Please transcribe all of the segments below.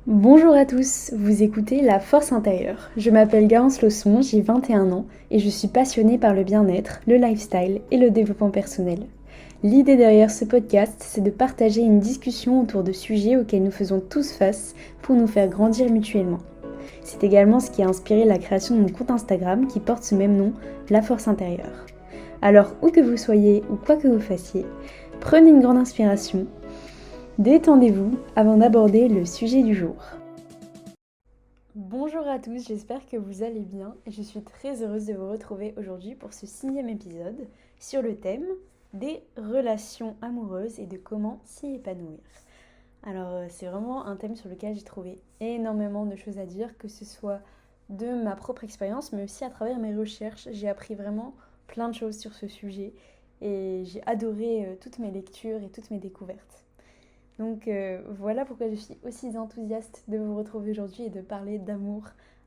Bonjour à tous, vous écoutez La Force intérieure. Je m'appelle Garance Losson, j'ai 21 ans et je suis passionnée par le bien-être, le lifestyle et le développement personnel. L'idée derrière ce podcast, c'est de partager une discussion autour de sujets auxquels nous faisons tous face pour nous faire grandir mutuellement. C'est également ce qui a inspiré la création de mon compte Instagram qui porte ce même nom, La Force intérieure. Alors, où que vous soyez ou quoi que vous fassiez, prenez une grande inspiration. Détendez-vous avant d'aborder le sujet du jour. Bonjour à tous, j'espère que vous allez bien et je suis très heureuse de vous retrouver aujourd'hui pour ce 6e épisode sur le thème des relations amoureuses et de comment s'y épanouir. Alors c'est vraiment un thème sur lequel j'ai trouvé énormément de choses à dire, que ce soit de ma propre expérience mais aussi à travers mes recherches. J'ai appris vraiment plein de choses sur ce sujet et j'ai adoré toutes mes lectures et toutes mes découvertes. Donc voilà pourquoi je suis aussi enthousiaste de vous retrouver aujourd'hui et de parler d'amour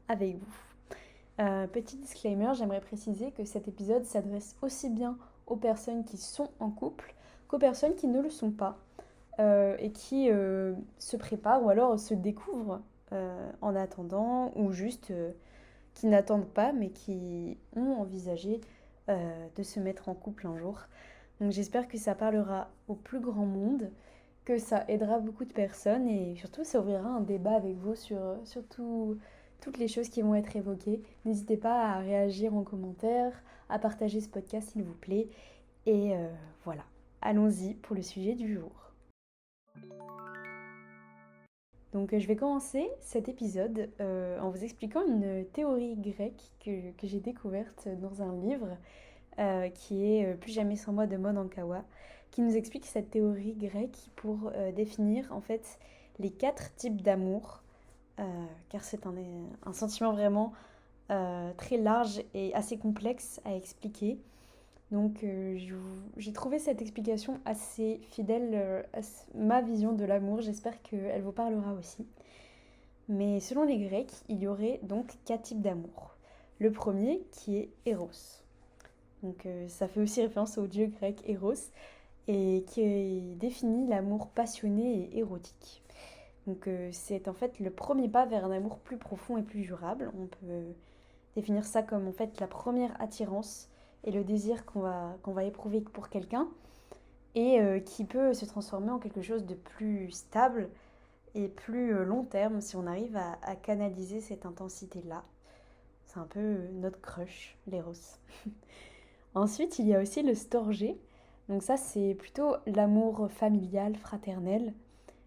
avec vous. Petit disclaimer, j'aimerais préciser que cet épisode s'adresse aussi bien aux personnes qui sont en couple qu'aux personnes qui ne le sont pas et qui se préparent ou alors se découvrent en attendant ou juste qui n'attendent pas mais qui ont envisagé de se mettre en couple un jour. Donc j'espère que ça parlera au plus grand monde, que ça aidera beaucoup de personnes et surtout ça ouvrira un débat avec vous sur toutes les choses qui vont être évoquées. N'hésitez pas à réagir en commentaire, à partager ce podcast s'il vous plaît. Et voilà, allons-y pour le sujet du jour. Donc je vais commencer cet épisode en vous expliquant une théorie grecque que j'ai découverte dans un livre qui est Plus jamais sans moi de Mon Ankawa, qui nous explique cette théorie grecque pour définir en fait les 4 types d'amour, car c'est un sentiment vraiment très large et assez complexe à expliquer. Donc j'ai trouvé cette explication assez fidèle à ma vision de l'amour, j'espère qu'elle vous parlera aussi. Mais selon les Grecs, il y aurait donc 4 types d'amour. Le premier qui est Eros. Donc ça fait aussi référence au dieu grec Eros et qui définit l'amour passionné et érotique. Donc c'est en fait le premier pas vers un amour plus profond et plus durable. On peut définir ça comme en fait la première attirance et le désir qu'on va éprouver pour quelqu'un et qui peut se transformer en quelque chose de plus stable et plus long terme si on arrive à canaliser cette intensité-là. C'est un peu notre crush, l'Eros. Ensuite, il y a aussi le storgé. Donc ça, c'est plutôt l'amour familial, fraternel.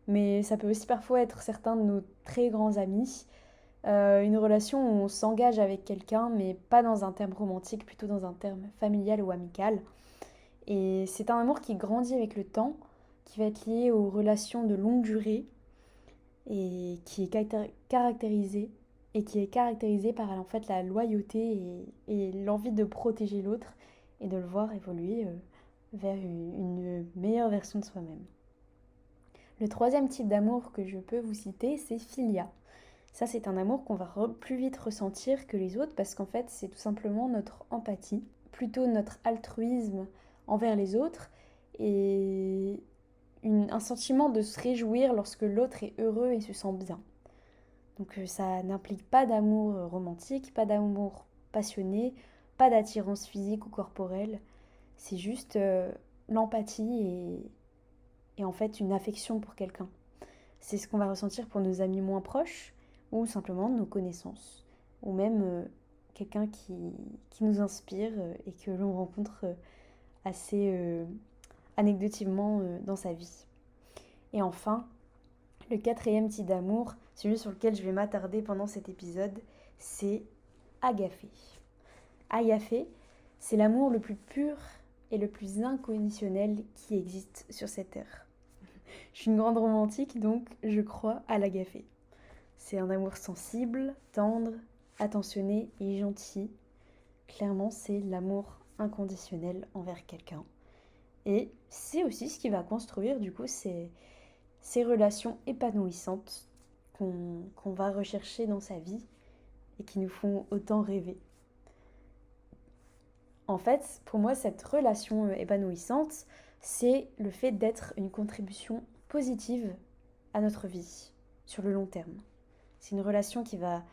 Mais ça peut aussi parfois être certains de nos très grands amis. Une relation où on s'engage avec quelqu'un, mais pas dans un terme romantique, plutôt dans un terme familial ou amical. Et c'est un amour qui grandit avec le temps, qui va être lié aux relations de longue durée et qui est caractérisé par en fait la loyauté et l'envie de protéger l'autre et de le voir évoluer vers une meilleure version de soi-même. Le troisième type d'amour que je peux vous citer, c'est philia. Ça, c'est un amour qu'on va plus vite ressentir que les autres parce qu'en fait, c'est tout simplement notre empathie, plutôt notre altruisme envers les autres et un sentiment de se réjouir lorsque l'autre est heureux et se sent bien. Donc ça n'implique pas d'amour romantique, pas d'amour passionné, pas d'attirance physique ou corporelle. C'est juste l'empathie et en fait une affection pour quelqu'un. C'est ce qu'on va ressentir pour nos amis moins proches ou simplement nos connaissances. Ou même quelqu'un qui nous inspire et que l'on rencontre assez anecdotiquement dans sa vie. Et enfin, le quatrième type d'amour, celui sur lequel je vais m'attarder pendant cet épisode, c'est agafé. Agafé, c'est l'amour le plus pur et le plus inconditionnel qui existe sur cette terre. Je suis une grande romantique, donc je crois à l'agafé. C'est un amour sensible, tendre, attentionné et gentil. Clairement, c'est l'amour inconditionnel envers quelqu'un. Et c'est aussi ce qui va construire du coup ces relations épanouissantes qu'on va rechercher dans sa vie et qui nous font autant rêver. En fait, pour moi, cette relation épanouissante, c'est le fait d'être une contribution positive à notre vie. sur le long terme. C'est une relation qui va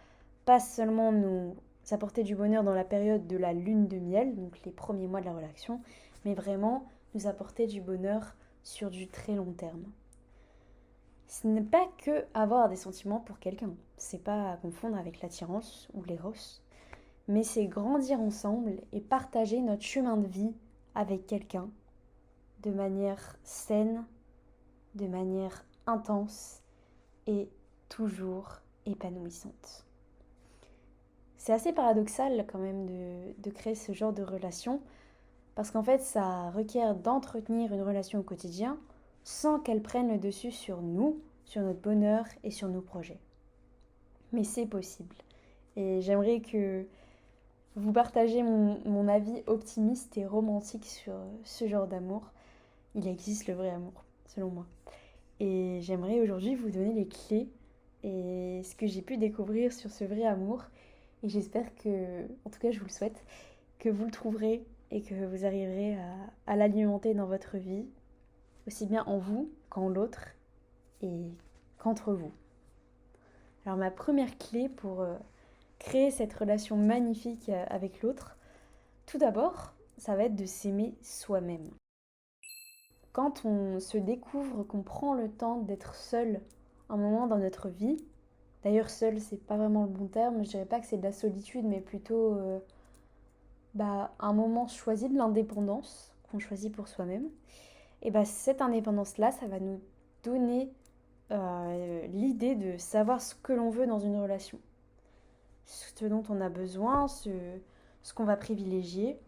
pas seulement nous apporter du bonheur dans la période de la lune de miel, donc les premiers mois de la relation, mais vraiment nous apporter du bonheur sur du très long terme. Ce n'est pas que avoir des sentiments pour quelqu'un, c'est pas à confondre avec l'attirance ou l'éros, mais c'est grandir ensemble et partager notre chemin de vie avec quelqu'un de manière saine, de manière intense et toujours épanouissante. C'est assez paradoxal quand même de créer ce genre de relation parce qu'en fait ça requiert d'entretenir une relation au quotidien sans qu'elle prenne le dessus sur nous, sur notre bonheur et sur nos projets. Mais c'est possible. Et j'aimerais que vous partagez mon avis optimiste et romantique sur ce genre d'amour. Il existe le vrai amour, selon moi. Et j'aimerais aujourd'hui vous donner les clés et ce que j'ai pu découvrir sur ce vrai amour. Et j'espère que, en tout cas je vous le souhaite, que vous le trouverez et que vous arriverez à l'alimenter dans votre vie, aussi bien en vous qu'en l'autre et qu'entre vous. Alors ma première clé pour créer cette relation magnifique avec l'autre, tout d'abord, ça va être de s'aimer soi-même. Quand on se découvre, qu'on prend le temps d'être seul un moment dans notre vie, d'ailleurs seul c'est pas vraiment le bon terme, je dirais pas que c'est de la solitude, mais plutôt un moment choisi de l'indépendance qu'on choisit pour soi-même, et cette indépendance-là, ça va nous donner l'idée de savoir ce que l'on veut dans une relation, ce dont on a besoin, ce qu'on va privilégier,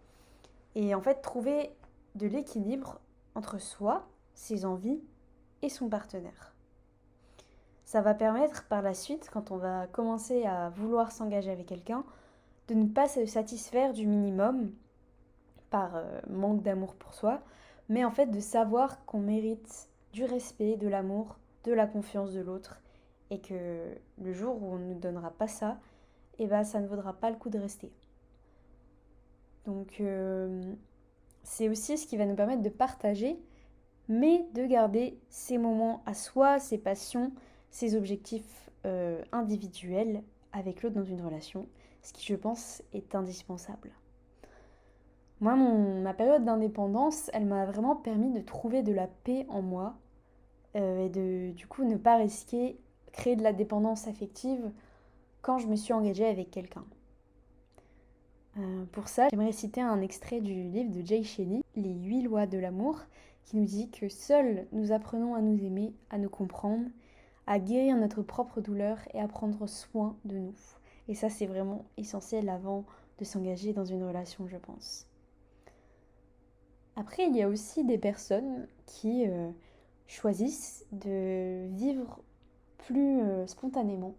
et en fait trouver de l'équilibre entre soi, ses envies et son partenaire. Ça va permettre par la suite, quand on va commencer à vouloir s'engager avec quelqu'un, de ne pas se satisfaire du minimum par manque d'amour pour soi, mais en fait de savoir qu'on mérite du respect, de l'amour, de la confiance de l'autre, et que le jour où on ne nous donnera pas ça, ça ne vaudra pas le coup de rester. Donc c'est aussi ce qui va nous permettre de partager, mais de garder ses moments à soi, ses passions, ses objectifs individuels avec l'autre dans une relation, ce qui je pense est indispensable. Moi, ma période d'indépendance, elle m'a vraiment permis de trouver de la paix en moi et de, du coup, ne pas risquer créer de la dépendance affective quand je me suis engagée avec quelqu'un. Pour ça, j'aimerais citer un extrait du livre de Jay Shetty, Les 8 lois de l'amour, qui nous dit que seuls nous apprenons à nous aimer, à nous comprendre, à guérir notre propre douleur et à prendre soin de nous. Et ça, c'est vraiment essentiel avant de s'engager dans une relation, je pense. Après, il y a aussi des personnes qui choisissent de vivre plus spontanément,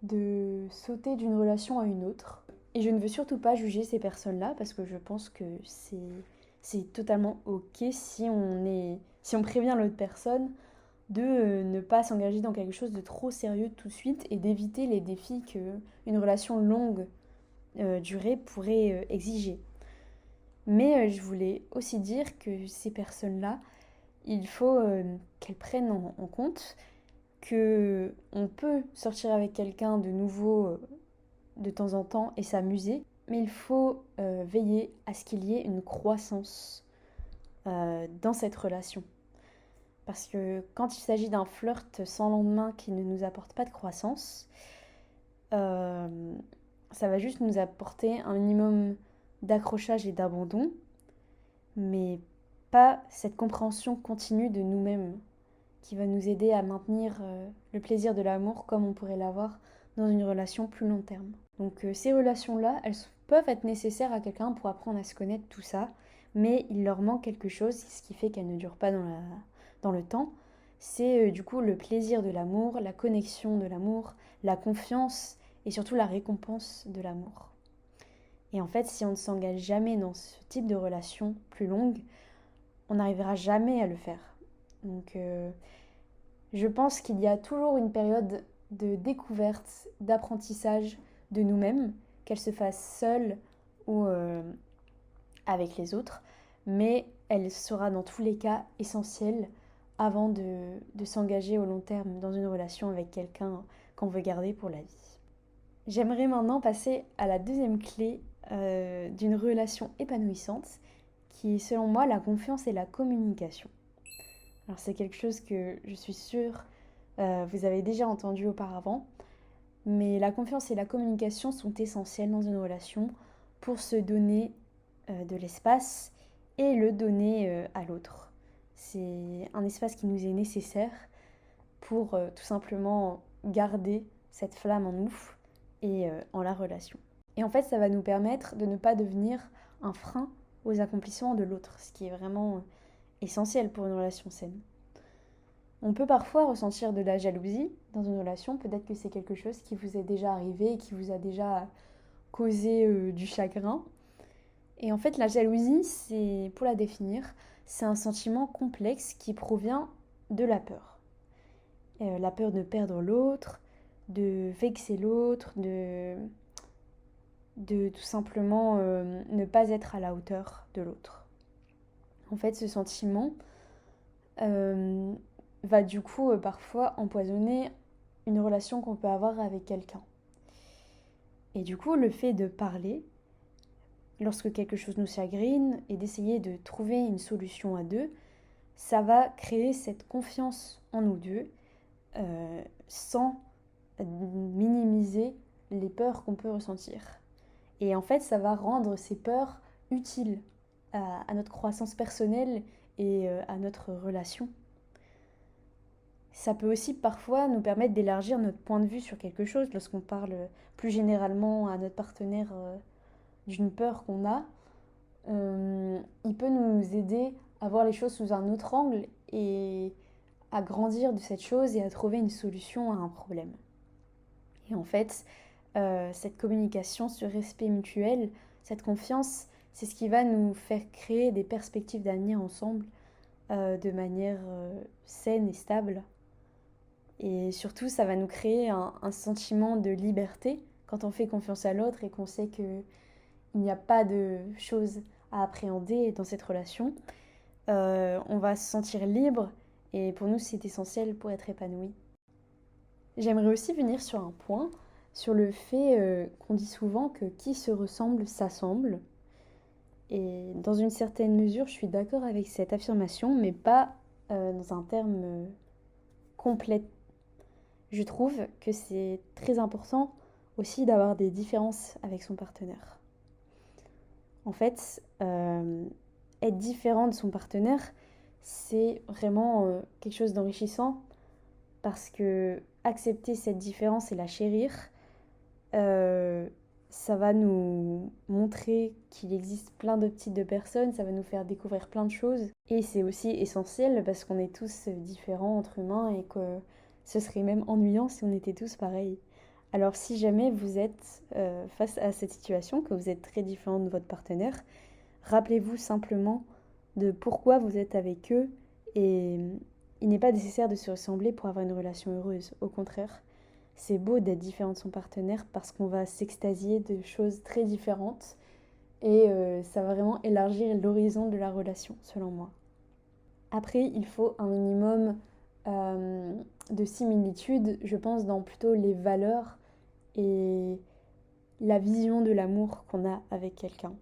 de sauter d'une relation à une autre. Et je ne veux surtout pas juger ces personnes-là parce que je pense que c'est totalement ok si on prévient l'autre personne de ne pas s'engager dans quelque chose de trop sérieux tout de suite et d'éviter les défis qu'une relation longue durée pourrait exiger. Mais je voulais aussi dire que ces personnes-là, il faut qu'elles prennent en compte que on peut sortir avec quelqu'un de nouveau de temps en temps et s'amuser, mais il faut veiller à ce qu'il y ait une croissance dans cette relation. Parce que quand il s'agit d'un flirt sans lendemain qui ne nous apporte pas de croissance, ça va juste nous apporter un minimum d'accrochage et d'abandon, mais pas cette compréhension continue de nous-mêmes qui va nous aider à maintenir le plaisir de l'amour comme on pourrait l'avoir dans une relation plus long terme. Donc ces relations-là, elles peuvent être nécessaires à quelqu'un pour apprendre à se connaître, tout ça, mais il leur manque quelque chose, ce qui fait qu'elles ne durent pas dans le temps. C'est du coup le plaisir de l'amour, la connexion de l'amour, la confiance et surtout la récompense de l'amour. Et en fait, si on ne s'engage jamais dans ce type de relation plus longue, on n'arrivera jamais à le faire. Donc je pense qu'il y a toujours une période de découverte, d'apprentissage de nous-mêmes, qu'elle se fasse seule ou avec les autres, mais elle sera dans tous les cas essentielle avant de s'engager au long terme dans une relation avec quelqu'un qu'on veut garder pour la vie. J'aimerais maintenant passer à la deuxième clé d'une relation épanouissante, qui est selon moi la confiance et la communication. Alors c'est quelque chose que je suis sûre vous avez déjà entendu auparavant, mais la confiance et la communication sont essentielles dans une relation pour se donner de l'espace et le donner à l'autre. C'est un espace qui nous est nécessaire pour tout simplement garder cette flamme en nous et en la relation. Et en fait, ça va nous permettre de ne pas devenir un frein aux accomplissements de l'autre, ce qui est vraiment essentiel pour une relation saine. On peut parfois ressentir de la jalousie dans une relation, peut-être que c'est quelque chose qui vous est déjà arrivé et qui vous a déjà causé du chagrin. Et en fait, la jalousie, c'est, pour la définir, c'est un sentiment complexe qui provient de la peur. La peur de perdre l'autre, de vexer l'autre, de tout simplement ne pas être à la hauteur de l'autre. En fait, ce sentiment va du coup parfois empoisonner une relation qu'on peut avoir avec quelqu'un. Et du coup, le fait de parler, lorsque quelque chose nous chagrine, et d'essayer de trouver une solution à deux, ça va créer cette confiance en nous deux, sans minimiser les peurs qu'on peut ressentir. Et en fait, ça va rendre ces peurs utiles à notre croissance personnelle et à notre relation. Ça peut aussi parfois nous permettre d'élargir notre point de vue sur quelque chose lorsqu'on parle plus généralement à notre partenaire d'une peur qu'on a. Il peut nous aider à voir les choses sous un autre angle et à grandir de cette chose et à trouver une solution à un problème. Et en fait, cette communication, ce respect mutuel, cette confiance, c'est ce qui va nous faire créer des perspectives d'avenir ensemble de manière saine et stable. Et surtout, ça va nous créer un sentiment de liberté quand on fait confiance à l'autre et qu'on sait qu'il n'y a pas de choses à appréhender dans cette relation. On va se sentir libre et pour nous, c'est essentiel pour être épanoui. J'aimerais aussi venir sur un point, sur le fait qu'on dit souvent que qui se ressemble s'assemble. Et dans une certaine mesure, je suis d'accord avec cette affirmation, mais pas dans un terme complet. Je trouve que c'est très important aussi d'avoir des différences avec son partenaire. En fait, être différent de son partenaire, c'est vraiment quelque chose d'enrichissant parce que accepter cette différence et la chérir, ça va nous montrer qu'il existe plein de types de personnes, ça va nous faire découvrir plein de choses. Et c'est aussi essentiel parce qu'on est tous différents entre humains et que ce serait même ennuyant si on était tous pareils. Alors si jamais vous êtes face à cette situation, que vous êtes très différent de votre partenaire, rappelez-vous simplement de pourquoi vous êtes avec eux et il n'est pas nécessaire de se ressembler pour avoir une relation heureuse. Au contraire, c'est beau d'être différent de son partenaire parce qu'on va s'extasier de choses très différentes et ça va vraiment élargir l'horizon de la relation, selon moi. Après, il faut un minimum de similitude, je pense, dans plutôt les valeurs et la vision de l'amour qu'on a avec quelqu'un.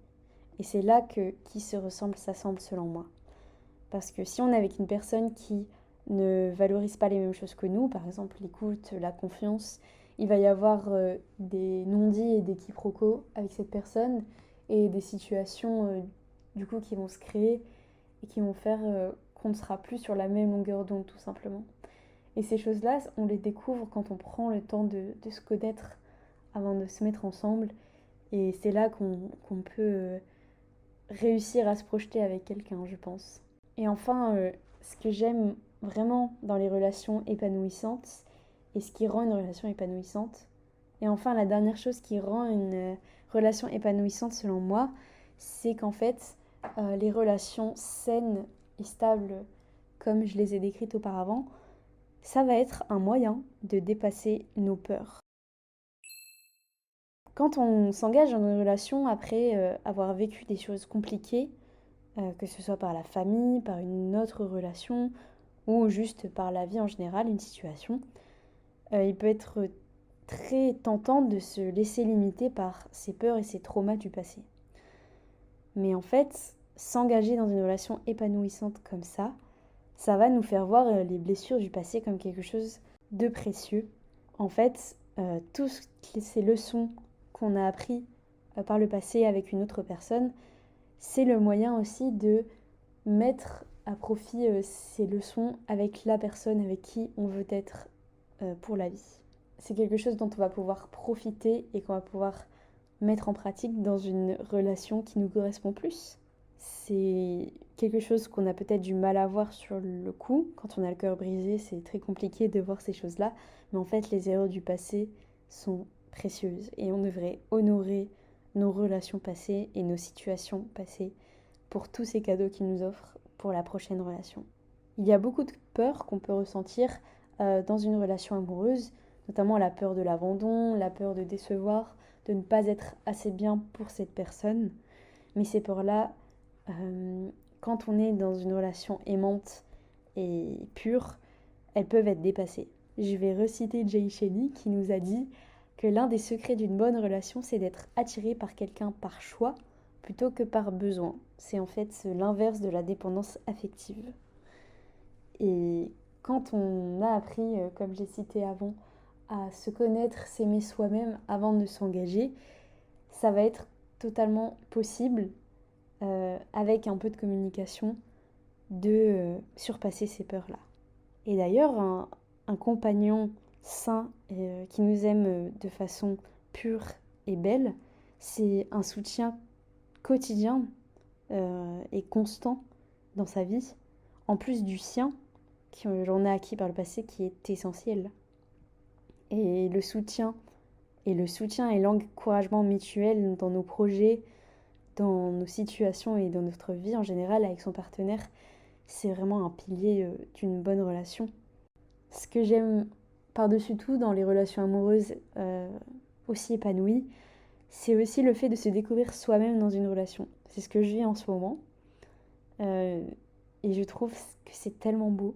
Et c'est là que qui se ressemble s'assemble selon moi. Parce que si on est avec une personne qui ne valorise pas les mêmes choses que nous, par exemple l'écoute, la confiance, il va y avoir des non-dits et des quiproquos avec cette personne et des situations du coup qui vont se créer et qui vont faire qu'on ne sera plus sur la même longueur d'onde tout simplement. Et ces choses-là, on les découvre quand on prend le temps de se connaître avant de se mettre ensemble. Et c'est là qu'on peut réussir à se projeter avec quelqu'un, je pense. Et enfin, ce que j'aime vraiment dans les relations épanouissantes et ce qui rend une relation épanouissante. Et enfin, la dernière chose qui rend une relation épanouissante selon moi, c'est qu'en fait, les relations saines et stables, comme je les ai décrites auparavant, ça va être un moyen de dépasser nos peurs. Quand on s'engage dans une relation après avoir vécu des choses compliquées, que ce soit par la famille, par une autre relation ou juste par la vie en général, une situation, il peut être très tentant de se laisser limiter par ses peurs et ses traumas du passé. Mais en fait, s'engager dans une relation épanouissante comme ça va nous faire voir les blessures du passé comme quelque chose de précieux. En fait, toutes ces leçons qu'on a apprises par le passé avec une autre personne, c'est le moyen aussi de mettre à profit ces leçons avec la personne avec qui on veut être pour la vie. C'est quelque chose dont on va pouvoir profiter et qu'on va pouvoir mettre en pratique dans une relation qui nous correspond plus. C'est quelque chose qu'on a peut-être du mal à voir sur le coup. Quand on a le cœur brisé, c'est très compliqué de voir ces choses-là. Mais en fait, les erreurs du passé sont précieuses et on devrait honorer nos relations passées et nos situations passées pour tous ces cadeaux qu'ils nous offrent pour la prochaine relation. Il y a beaucoup de peurs qu'on peut ressentir dans une relation amoureuse, notamment la peur de l'abandon, la peur de décevoir, de ne pas être assez bien pour cette personne. Mais ces peurs-là, quand on est dans une relation aimante et pure, elles peuvent être dépassées. Je vais reciter Jay Shetty qui nous a dit que l'un des secrets d'une bonne relation, c'est d'être attiré par quelqu'un par choix plutôt que par besoin. C'est en fait l'inverse de la dépendance affective. Et quand on a appris, comme j'ai cité avant, à se connaître, s'aimer soi-même avant de s'engager, ça va être totalement possible, avec un peu de communication, de surpasser ces peurs-là. Et d'ailleurs, un compagnon sain qui nous aime de façon pure et belle, c'est un soutien quotidien et constant dans sa vie, en plus du sien, que j'en ai acquis par le passé, qui est essentiel. Et le soutien et l'encouragement mutuel dans nos projets, dans nos situations et dans notre vie en général avec son partenaire, c'est vraiment un pilier d'une bonne relation. Ce que j'aime par-dessus tout dans les relations amoureuses aussi épanouies, c'est aussi le fait de se découvrir soi-même dans une relation. C'est ce que je vis en ce moment. Et je trouve que c'est tellement beau.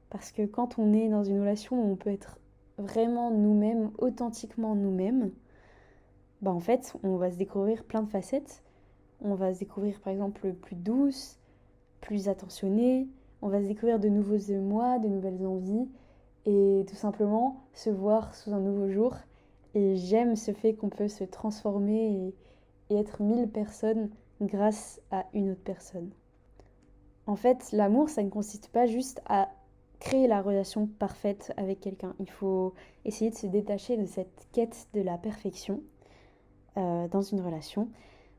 Parce que quand on est dans une relation où on peut être vraiment nous-mêmes, authentiquement nous-mêmes, bah en fait, on va se découvrir plein de facettes. On va se découvrir par exemple plus douce, plus attentionnée. On va se découvrir de nouveaux émois, de nouvelles envies. Et tout simplement se voir sous un nouveau jour. Et j'aime ce fait qu'on peut se transformer et être 1000 personnes grâce à une autre personne. En fait, l'amour, ça ne consiste pas juste à créer la relation parfaite avec quelqu'un. Il faut essayer de se détacher de cette quête de la perfection dans une relation.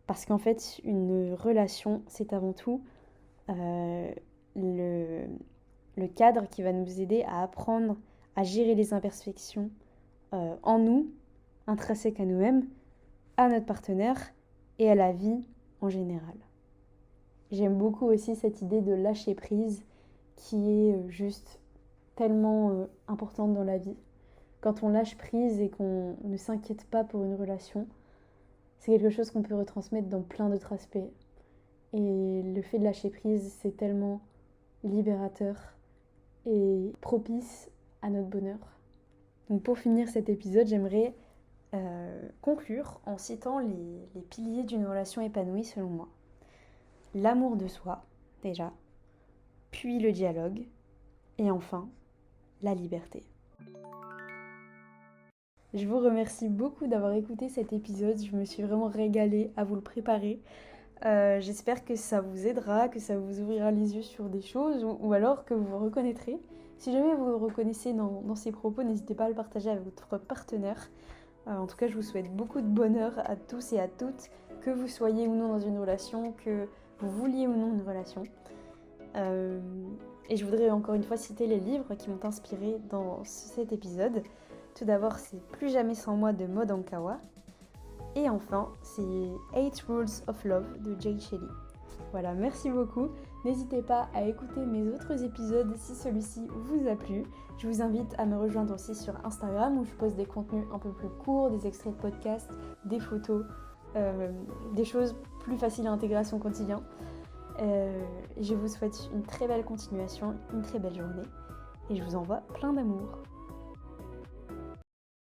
Parce qu'en fait, une relation, c'est avant tout le cadre qui va nous aider à apprendre à gérer les imperfections en nous, intrinsèques à nous-mêmes, à notre partenaire et à la vie en général. J'aime beaucoup aussi cette idée de lâcher prise qui est juste tellement importante dans la vie. Quand on lâche prise et qu'on ne s'inquiète pas pour une relation, c'est quelque chose qu'on peut retransmettre dans plein d'autres aspects. Et le fait de lâcher prise, c'est tellement libérateur et propice à notre bonheur. Donc pour finir cet épisode, j'aimerais conclure en citant les piliers d'une relation épanouie selon moi. L'amour de soi, déjà, puis le dialogue, et enfin, la liberté. Je vous remercie beaucoup d'avoir écouté cet épisode, je me suis vraiment régalée à vous le préparer. J'espère que ça vous aidera, que ça vous ouvrira les yeux sur des choses ou alors que vous vous reconnaîtrez. Si jamais vous vous reconnaissez dans ces propos, n'hésitez pas à le partager avec votre partenaire. En tout cas, je vous souhaite beaucoup de bonheur à tous et à toutes, que vous soyez ou non dans une relation, que vous vouliez ou non une relation. Et je voudrais encore une fois citer les livres qui m'ont inspirée dans cet épisode. Tout d'abord, c'est Plus jamais sans moi de Maud Ankawa. Et enfin, c'est 8 Rules of Love de Jay Shetty. Voilà, merci beaucoup. N'hésitez pas à écouter mes autres épisodes si celui-ci vous a plu. Je vous invite à me rejoindre aussi sur Instagram où je poste des contenus un peu plus courts, des extraits de podcasts, des photos, des choses plus faciles à intégrer à son quotidien. Je vous souhaite une très belle continuation, une très belle journée et je vous envoie plein d'amour.